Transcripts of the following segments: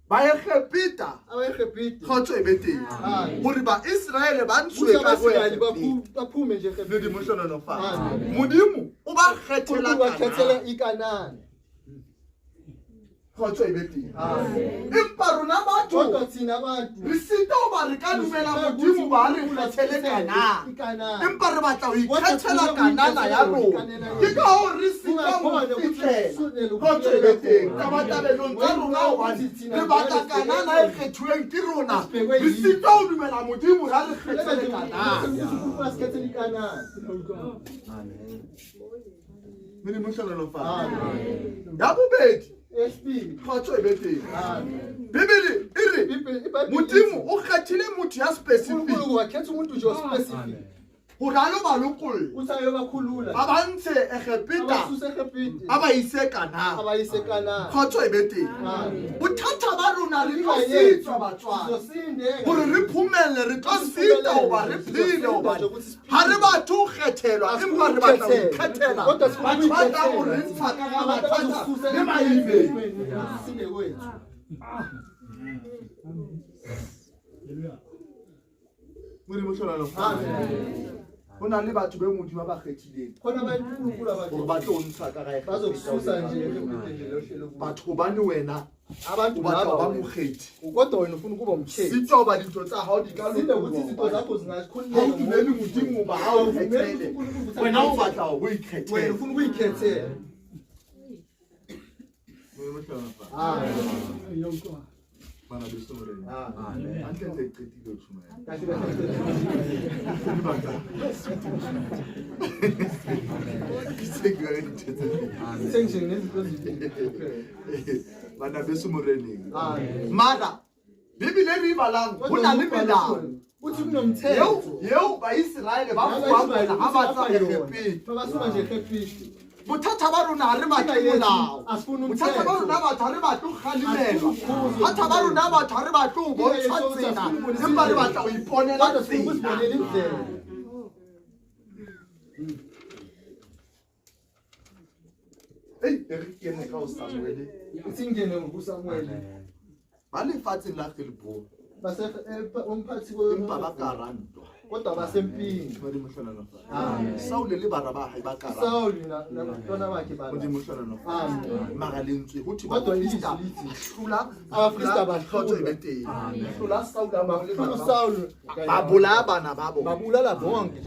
ba e khepita khotso e beteng hore ba Israel ba ntshwe ka go ba phume nje le di mohlolo fa modimo o ba khethela ikanane khotso e beteng empa rona batho re sita o ba re ka dumela modimo ba re khethele kana empa re batla ho ikhethela kanana ya rona ke ka ho re sita mo fitlhela khotso e beteng ka batabelong tsa rona o ba re batla kanana e kgethuweng ke rona re sita o dumela modimo ra re khethele kanana amen mene mohlolo fa ya bobedi khotso e beteng bibele ire modimo o kgathile motho ya specific ho ralo ba lokole ba bantshe Egepita aba ise kana khotso e beteng bothata ba rona re tlo sitwa batswana hore re phumelle re tlo sita ho ba re phile ho ba ha re batho kgethelwa empa re batla ho kgethela batho ba tla ho re ntsha ka mathata le maibe Muri mohlolo Hona le batho be modimo ba kgethileng hore ba tlo ntsha ka gae batho bane wena abantu ba mokgethi kodwa wena ufuna ukuba umkhethi sitho ba dintho tsa hao di ka lokela ukuthi izinto zakho zingakhululeka ha dumele modimo ba ha o khethele wena o batla ho ikhethela wena ufuna ukuyikhethela Bana besore. Amen. Antle tse qetile ho tshumela. Bana besumoreneng. Mara Bibele re balang ho na le melao. Uthi kunomthetho. Yeo ba Israel ba fuwa ha ba tsa Egepita. Ba suka nje Egepita. Bothata ba rona re ba molao bothata ba rona ba thare ba tlo khalimelwa bothata ba rona ba thare ba tlo bontshwa tsena empa re batla ho iponela tsena re kene ka o Samuel utsingene ngokuSamuel ba le fatseng la Philippo ba se umphathi empa ba karantwa kodwa basempini modi mohlolano fa Saul le bara ba hae ba karantwa Saul na ntwana bakhe ba modi mohlolano fa magalentswe ho thi kodwa Easter hlula abafrista ba khotso e beteng hlula Saul ba le bara Saul ba bola bana ba bona ba bulala bonke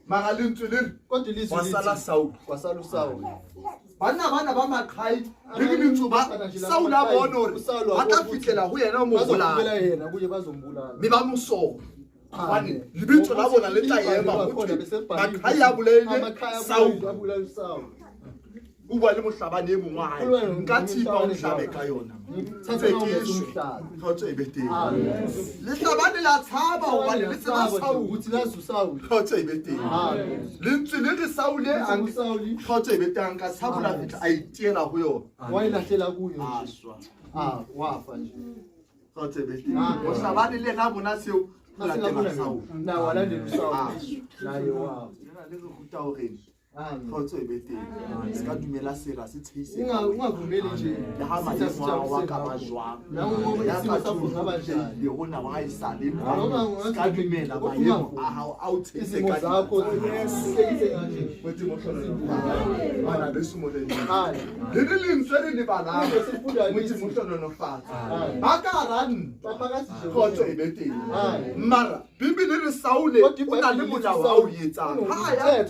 magalentswe le kodwa ilizwi wasala Saul bana ba maqhai le dintso ba Saul a bona hore ba tla fitlela ho yena mo bolala yena kuye bazombulala me ba moso bane lebitso la bona le tla ema maqhai a bolele Saul uwa le mohlabane e mongwe hae nka thipa o hlabe ka yona tse ke khotso e beteng le hlabane la tshaba ho bane le tseba Saul uthi la Saul khotso e beteng le ntse le re Saul ang khotso e beteng ka tshabula fitla a itiela ho yona wa ilahlela kuyo aswa wafa nje khotso e beteng mohlabane le na bona seo la tela Saul na wala le Saul naye wa le re ruta hore khotso e beteng se ka dumela sera se tshise ungavumeli nje le ha maemo wa ka ba jwang ya ka tshaba le hona wa isale ka dumela maemo a hao a o tshise ka zakho motho mo hlono ana le sumole le le ntse le bana motho mo hlono fatsa ba ka ran khotso e beteng mara Bibele re Saul o na le molao wa o etsang ha ya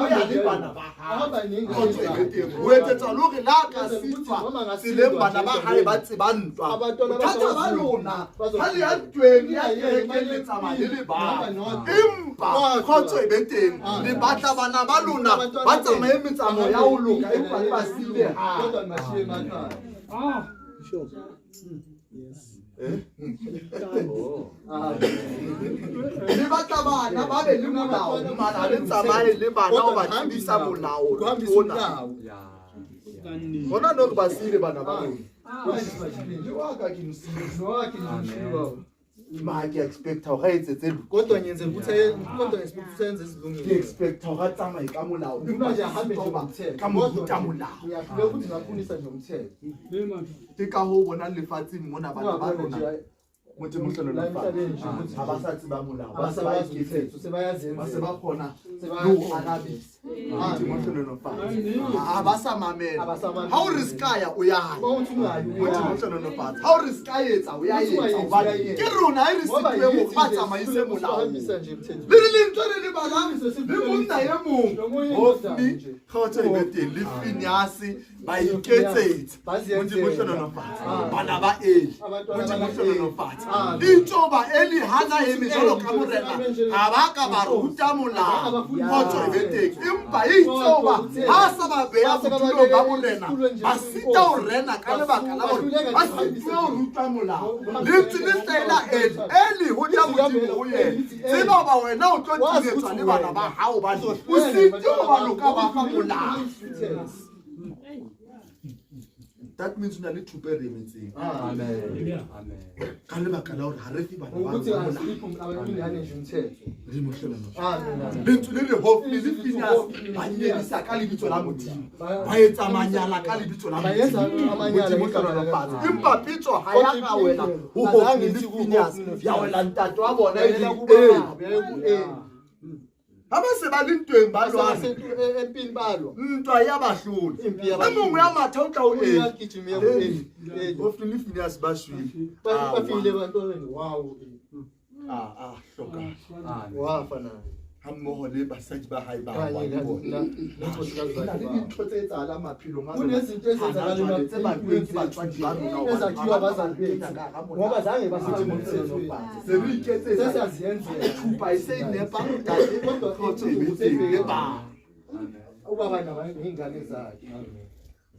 ya le bana ba ha khotso e beteng o etsetsa lo re la ka sitwa tseleng bana ba hae ba tsebantwa thata ba lona ha le ya tweng ya ke tsama le ba empa khotso e beteng le batla bana ba lona ba tsamaye metsamo ya o loka empa le ba sile ha kodwa mashiye emakhaya sure yes le batla bana ba be le molao mana le tsamaye le bana o ba tsebisa molao bona no ba sile bana ba bona le wa ka ke msile no ke ma ke expect ho ga etsetse kodwa nyenze ukuthi kodwa expect senze izilungile ke expect ho ga tsamaye ka molao ufuna nje ahambe nje ngomthetho ka mofuta molao uyafika ukuthi ngafundisa nje umthetho ke ka ho bona lefatseng mona bana ba rona motho mohlolo la fa ha ba sa tseba molao ba se ba iketsetsa se ba yazi ba se ba khona lo arabisa motho mohlolo no fa ha ba sa mamela ha o riska ya o ya motho mohlolo no fa ha o riska etsa o ya etsa ba ke rona e re sitwe mo ba tsamaise molao le le ntwe le balang le monna ye mong hofni khotse e bete le finyasi ba iketsetsa motho mohlolo no fa bana ba eli motho mohlolo no fa Itoba eli hana emijolo kamurena abaka baruta molao khotso ebeteng empa itoba ha sa ba beya botulo ba morena ba sita o rena ka lebaka la hore ba sita o ruta molao le tsinela eli ho ya modimo ho yena tseba ba wena o tlo tsitsetswa le bana ba hao ba o sita o ba loka ba ka molao. That means una le thupe re metseng. Amen. Amen. Ka le baka la hore ha re fi bana ba ukuthi asipho abanye nje umthetho re mohlelano. Amen. Bentse le hofni le finas ba nyedisa ka lebitso la modimo ba etsa manyala ka lebitso la modimo amanyala mohlelano patsi empa pitso ha ya ka wena ho hofni le finas ya wena ntato wa bona e Aba se ba le ntweng ba lwana empini balwa ntwa ya bahlodi e mongwe ya matha o tla o often Phineas ba shwile ba file ba ntweng wow hloka wa fana ha mmoho le basadi ba hae ba bona ntho tse etsahala maphelong a bona tse etsahala tse ba kwetse batswadi ba rona ezakhiwa bazaliphethe ngoba zange basithi umthetho se re iketse sesaziyenze thupa ise inepa tate kodwa khotso ebeteng ba uba bana ba ingane zakhe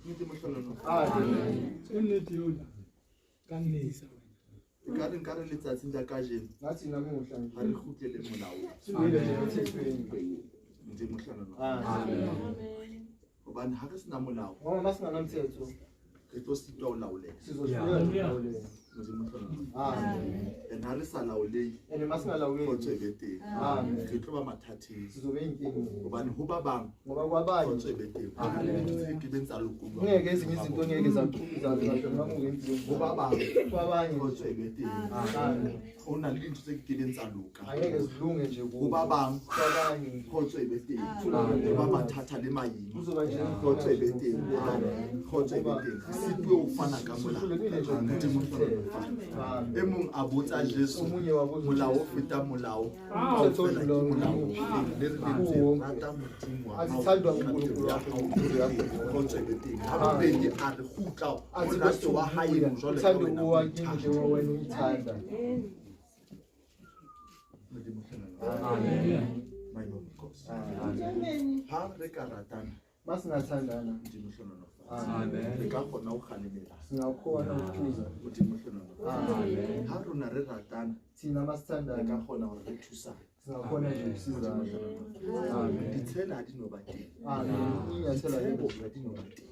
ngithi mohlolo ennete yona ka nnisa Kare letsatsing la kajeno ngathi namuhla ha re kgutlele molao sibile nje umthethweni nje mohlolo hobane ha re sena molao ngoba masingana mthetho re tlo sitwa o laolela sizoshiyela nje mohlolo and ha re sa laolei ene masingalaweli khotso ebeteng re tlo ba mathatheng sizobe inkingi hobane ho ba bang ngoba kwabanye khotso ebeteng ke benza lokulo ngeke ezinye izinto ngeke zakhona ho ba bang kwabanye khotso ebeteng ho na le dintho tse ke benza loka angeke zilunge nje ho ba bang kwabanye khotso ebeteng ho ba mathata le mayini kuzoba nje khotso ebeteng khotso ebeteng sitwe o fana ka molao nje mohlolo e mong a botsa Jesu molao o feta molao molao le re rata modimo wa azithandwa uNkulunkulu wakho khotso ebeteng ha bobedi a re gutla o rate wa hae jwale ka uthando wakini nje wena uyithanda amen my Lord God amen ha re ka ratana masingathandana nje mohlolo amen re ka kgona ho kgalemela singakhona ukuthuza nje mohlolo amen ha rona re ratana thina re masithandana ka kgona hore re thusana singakhona nje ukusizana amen ditsela ha di no ba teng amen inyathela ditsebo ha di no ba teng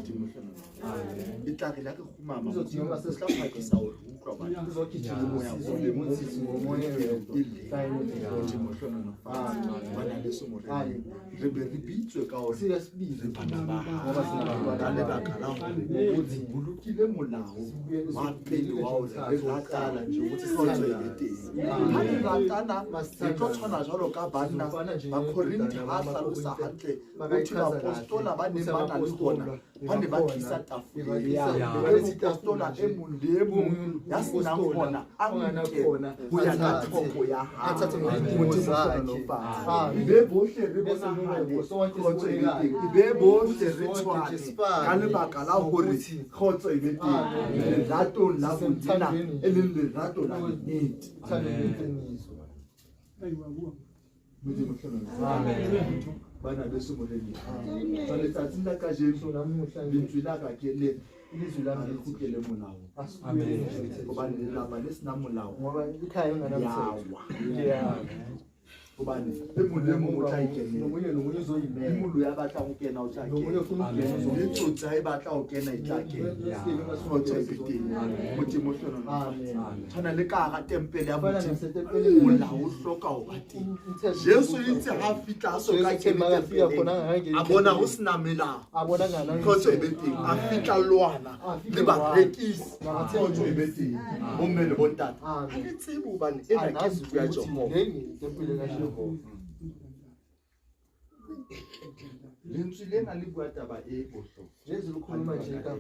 nje mohlolo amen e tla re la re khumama uzodinga se ska phakisa hore o utlwa bana uzogijima usizo lemontsisi ngomoya nje mohlolo bana le se morena re be re bitswe ka hore siyasibili bana ba ngoba sinabana ka lebaka la hore ukuthi bolokile molao wa pele wa hore re ratana nje ukuthi khotso e teng ha re ratana re tlo tshwana jwalo ka banna ba Korinti ha hlalosa hantle ukuthi bapostola ba ne ba na le hona ba ne ba tlisa tafole ya mopostola e mong le e mong ya senang hona a nke ho ya ka thoko ya be bohle re bonahale khotso e teng be bohle re tshwane ka lebaka la hore khotso e teng lerato la bodina e leng lerato la nnete bana beso morena ba letsatsing la kajeno lentswe la ka ke le ilizwi lami likhukele molao hobane lelapa le sena molao ngoba ikhaya ingana mthetho Hobane e mong le mong o tla ikenela. E mong ya batlang ho kena o tla kena. Le tsotsa e batla ho kena e tla kena. Kgotso e be teng. Modimo hlona. Tshwana le ka hara tempele ya Modimo. Molao o hloka ho ba teng. Jesu itse ha fihla a soka kena tempeleng. A bona ho sena melao. Kgotso e be teng. A fihla lwana le barekisi. Kgotso e be teng. Bomme le bontate. Ha le tsebe hobane ena ke ntho ya Jehova. Lentswe lena le bua taba e bohlokwa. Jesu lo khuluma nje ka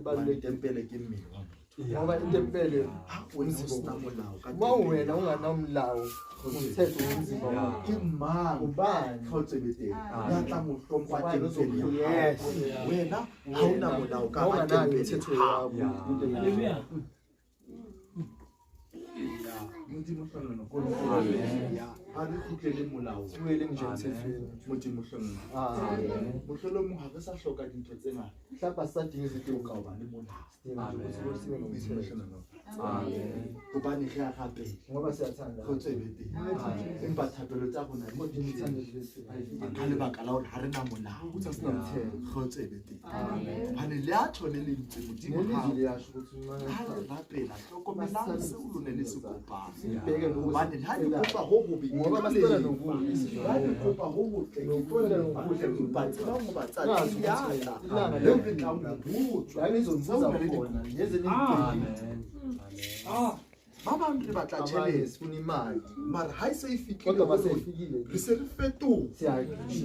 Balule tempele ke mmele wa motho. Ngoba intempele Umzimba molao ka uma wena unganamlawo umthetho womzimba wakho ke mang ubani kgotse bete ya tla mo hlompha tempele. Yes, wena ha una molao ka ba tempele. umthetho wakho. Hallelujah. Modimo hlona ko Hare Kgutleleng molao Tuele nje umthethweni. Modimo hlona. Mohlolomong ha re sa hloka dintho tse ngata. Hlapa sa dinge Ke o ka ba le molao. Modimo hlona. Hobane re a rapela. Ngoba siyathanda Kgotso e be teng. Empa thapelo tsa rona di kodwa ngithanda ka lebaka la hore ha re na molao. Kgotso e be teng. Hobane le a thole le ntse Modimo ha nelizwi liyasho ukuthi ha re rapela hlokomelang seo lone le se kopang. sibheke Hobane ha le kopa ho bobe ngoba basicela nokubi ha le kopa ho botle empa tseba mo batsatsi yatla le re tla mo butswa la ngizombuza khona ngeze ba bang re batla tjhelete sifuna imali mara ha e se e kodwa fihlile basefikile re se re fetoha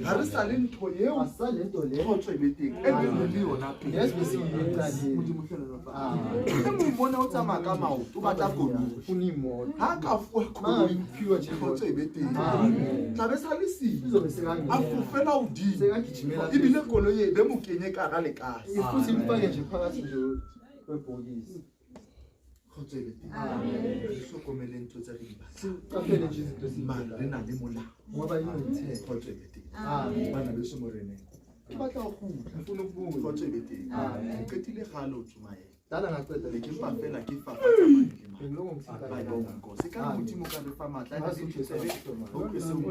ha re sa le ntho eo asalento le kgotso e be teng e be le yona pele yes besiyiqalile Modimo hlelo mo bona o tsamaya ka maoto o batla koloi ufuna imoto ha ka fuwa koloi iphiwa nje kgotso e be teng tla be sa le siyo izobe sekangena a fufela hodimo sekagijimela ebile koloi e be mo kenye ka ga lekase futhi mfake nje phakathi nje kwebhokisi kgotso e be teng re hlokomele ntho tse re di batlang siqaphele nje izinto mara re na le molao ngoba inomthetho kgotso e be teng amen bana beso mo reneng ke batla ho kgutla ufuna ukubuya kgotso e be teng o qetile gale o tsumaela dala ngaqeda le ke mpa fela ke fafatsa mantlema ngiloko ngithanda ba yonko se ka Modimo ka re fa matla a di tsebe o ke se mo